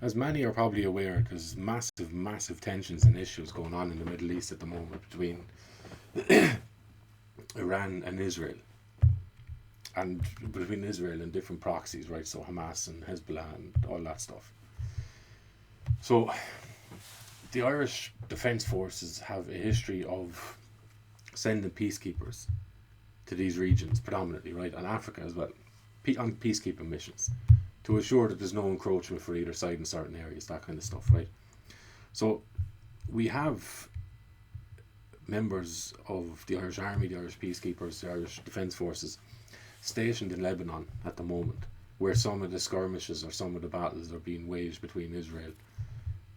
As many are probably aware, there's massive tensions and issues going on in the Middle East at the moment between Iran and Israel, and between Israel and different proxies, right? So Hamas and Hezbollah and all that stuff. So the Irish Defence Forces have a history of sending peacekeepers to these regions, predominantly, right, and Africa as well, on peacekeeping missions to assure that there's no encroachment for either side in certain areas, that kind of stuff, right? So we have members of the Irish Army, the Irish peacekeepers, the Irish Defence Forces stationed in Lebanon at the moment, where some of the skirmishes or some of the battles are being waged between Israel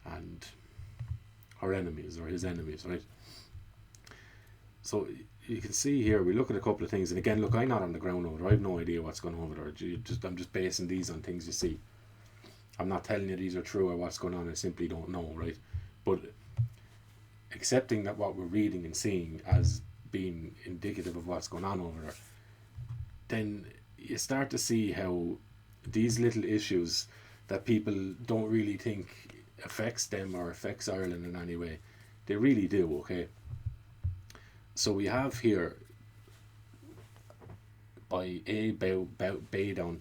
and our enemies or his enemies, right? So you can see here, we look at a couple of things, and again, look, I'm not on the ground over there. I have no idea what's going on over there. I'm just basing these on things you see. I'm not telling you these are true or what's going on. I simply don't know, right? But accepting that what we're reading and seeing as being indicative of what's going on over there, then you start to see how these little issues that people don't really think affects them or affects Ireland in any way, they really do, okay? So we have here by Baydown,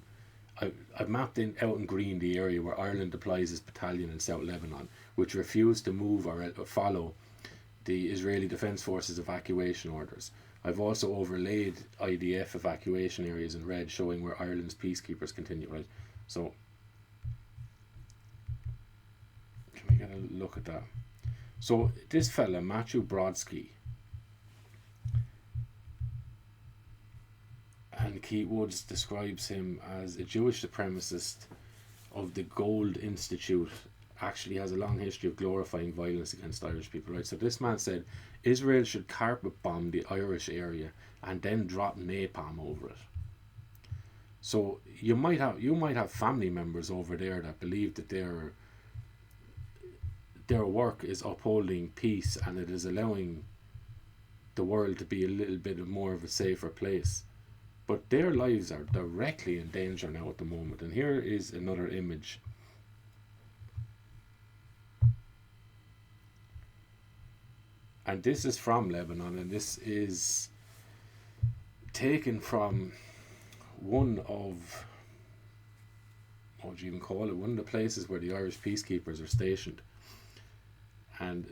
I've mapped in out in green the area where Ireland deploys its battalion in South Lebanon, which refused to move or follow the Israeli Defence Forces evacuation orders. I've also overlaid IDF evacuation areas in red, showing where Ireland's peacekeepers continue, right? So, can we get a look at that? So, this fella, Matthew Brodsky, and Keith Woods describes him as a Jewish supremacist of the Gold Institute, actually has a long history of glorifying violence against Irish people, right? So this man said Israel should carpet bomb the Irish area and then drop napalm over it. So you might have family members over there that believe that their work is upholding peace and it is allowing the world to be a little bit more of a safer place. But their lives are directly in danger now at the moment. And here is another image. And this is from Lebanon, and this is taken from one of, what would you even call it, one of the places where the Irish peacekeepers are stationed. And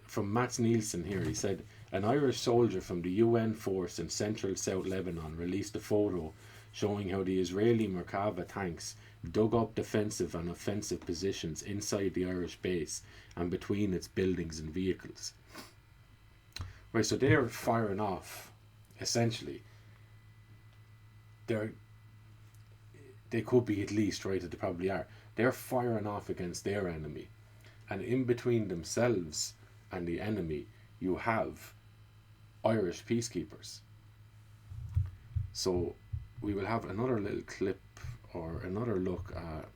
from Mats Nielsen here, he said, an Irish soldier from the UN force in central South Lebanon released a photo showing how the Israeli Merkava tanks dug up defensive and offensive positions inside the Irish base and between its buildings and vehicles. Right, so they're firing off, essentially. They could be, at least, right, that they probably are. They're firing off against their enemy. And in between themselves and the enemy, you have Irish peacekeepers. So we will have another little clip or another look at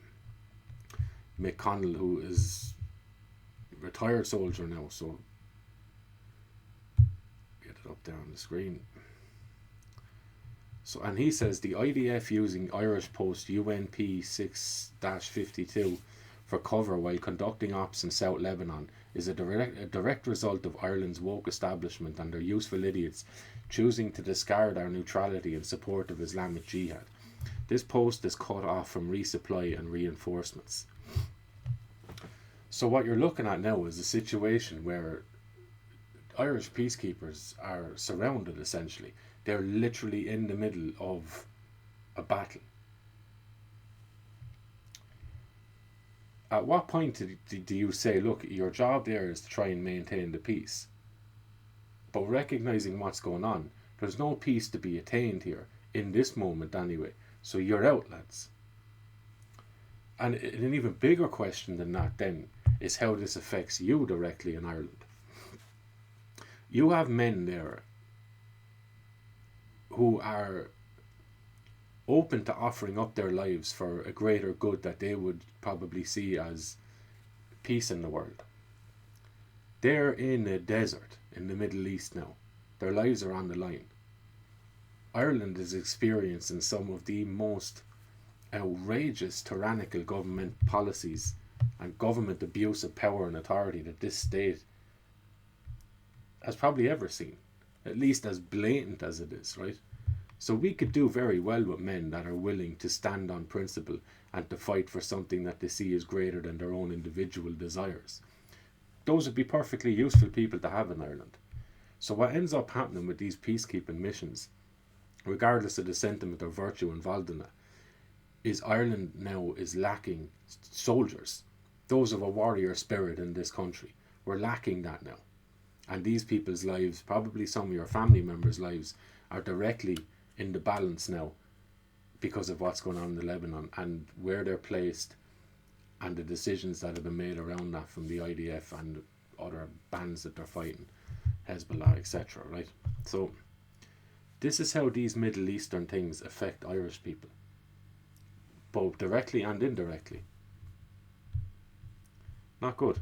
Mick Connell, who is a retired soldier now, so get it up there on the screen. So, and he says the IDF using Irish Post UNP 6-52 for cover while conducting ops in South Lebanon is a direct result of Ireland's woke establishment and their useful idiots choosing to discard our neutrality in support of Islamic Jihad. This post is cut off from resupply and reinforcements. So what you're looking at now is a situation where Irish peacekeepers are surrounded, essentially. They're literally in the middle of a battle. At what point do you say, look, your job there is to try and maintain the peace? But recognizing what's going on, there's no peace to be attained here, in this moment anyway. So you're out, lads. And an even bigger question than that then is how this affects you directly in Ireland. You have men there who are open to offering up their lives for a greater good that they would probably see as peace in the world. They're in a desert in the Middle East now. Their lives are on the line. Ireland is experiencing some of the most outrageous tyrannical government policies and government abuse of power and authority that this state has probably ever seen, at least as blatant as it is, right? So we could do very well with men that are willing to stand on principle and to fight for something that they see as greater than their own individual desires. Those would be perfectly useful people to have in Ireland. So what ends up happening with these peacekeeping missions, regardless of the sentiment or virtue involved in it, is Ireland now is lacking soldiers, those of a warrior spirit in this country. We're lacking that now. And these people's lives, probably some of your family members' lives, are directly in the balance now because of what's going on in Lebanon and where they're placed and the decisions that have been made around that from the IDF and other bands that they're fighting, Hezbollah, etc. Right? So this is how these Middle Eastern things affect Irish people, both directly and indirectly. Not good.